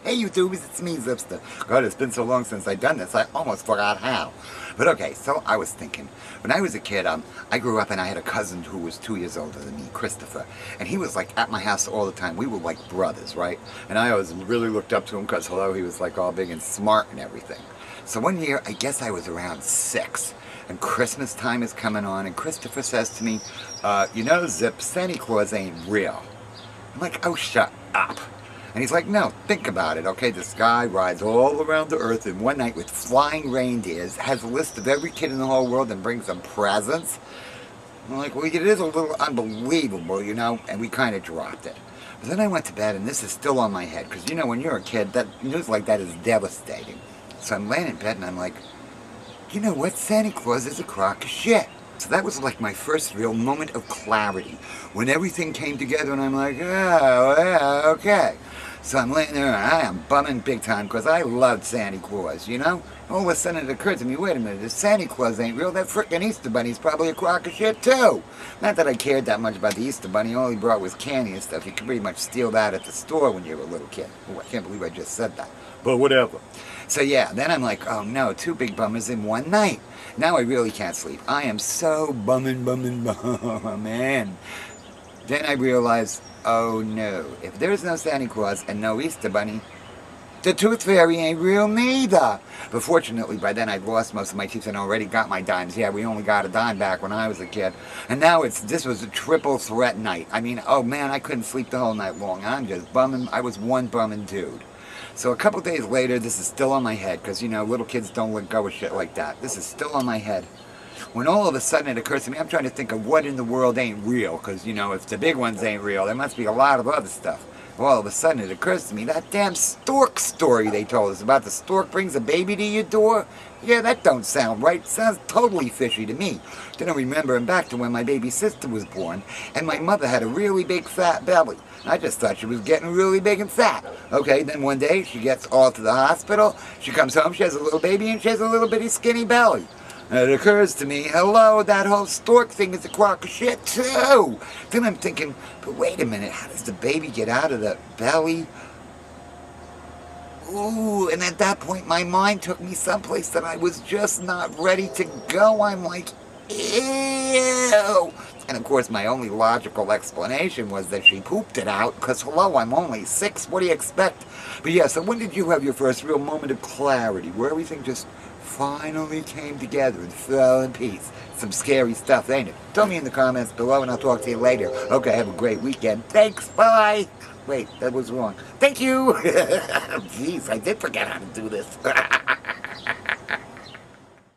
Hey YouTubers, it's me, Zipster. God, it's been so long since I've done this, I almost forgot how. But okay, so I was thinking, when I was a kid, I grew up and I had a cousin who was 2 years older than me, Christopher. And he was like at my house all the time. We were like brothers, right? And I always really looked up to him because, hello, he was like all big and smart and everything. So one year, I guess I was around 6. And Christmas time is coming on, and Christopher says to me, you know, Zip, Santa Claus ain't real. I'm like, oh, shut up. And he's like, no, think about it, okay? This guy rides all around the earth in one night with flying reindeers, has a list of every kid in the whole world and brings them presents. I'm like, well, it is a little unbelievable, you know? And we kind of dropped it. But then I went to bed, and this is still on my head, because, you know, when you're a kid, that news like that is devastating. So I'm laying in bed, and I'm like, you know what? Santa Claus is a crock of shit. So that was like my first real moment of clarity, when everything came together, and I'm like, oh, yeah, okay. So I'm laying there, and I am bumming big time, because I loved Santa Claus, you know? All of a sudden it occurred to me, wait a minute, if Santa Claus ain't real, that frickin' Easter Bunny's probably a crock of shit, too. Not that I cared that much about the Easter Bunny, all he brought was candy and stuff. You could pretty much steal that at the store when you were a little kid. Oh, I can't believe I just said that. But whatever. So yeah, then I'm like, oh no, 2 big bummers in one night. Now I really can't sleep. I am so bumming, man. Then I realized, oh no, if there's no Santa Claus and no Easter Bunny, the Tooth Fairy ain't real neither. But fortunately, by then I'd lost most of my teeth and already got my dimes. Yeah, we only got a dime back when I was a kid. And now this was a triple threat night. I mean, oh man, I couldn't sleep the whole night long. I'm just bumming. I was one bumming dude. So a couple days later, this is still on my head, because, you know, little kids don't let go of shit like that. This is still on my head. When all of a sudden it occurs to me, I'm trying to think of what in the world ain't real, because, you know, if the big ones ain't real, there must be a lot of other stuff. All of a sudden it occurs to me, that damn stork story they told us about the stork brings a baby to your door. Yeah, that don't sound right. It sounds totally fishy to me. Then I remember back to when my baby sister was born, and my mother had a really big fat belly. I just thought she was getting really big and fat. Okay, then one day she gets all to the hospital, she comes home, she has a little baby, and she has a little bitty skinny belly. And it occurs to me, hello, that whole stork thing is a crock of shit too. Then I'm thinking, but wait a minute, how does the baby get out of the belly? Ooh, and at that point my mind took me someplace that I was just not ready to go. I'm like, ew. And of course my only logical explanation was that she pooped it out, because hello, I'm only 6, what do you expect? But yeah, so when did you have your first real moment of clarity, where everything just finally came together and fell in peace? Some scary stuff, ain't it? Tell me in the comments below, and I'll talk to you later. Okay, have a great weekend. Thanks, bye! Wait, that was wrong. Thank you! Jeez, I did forget how to do this.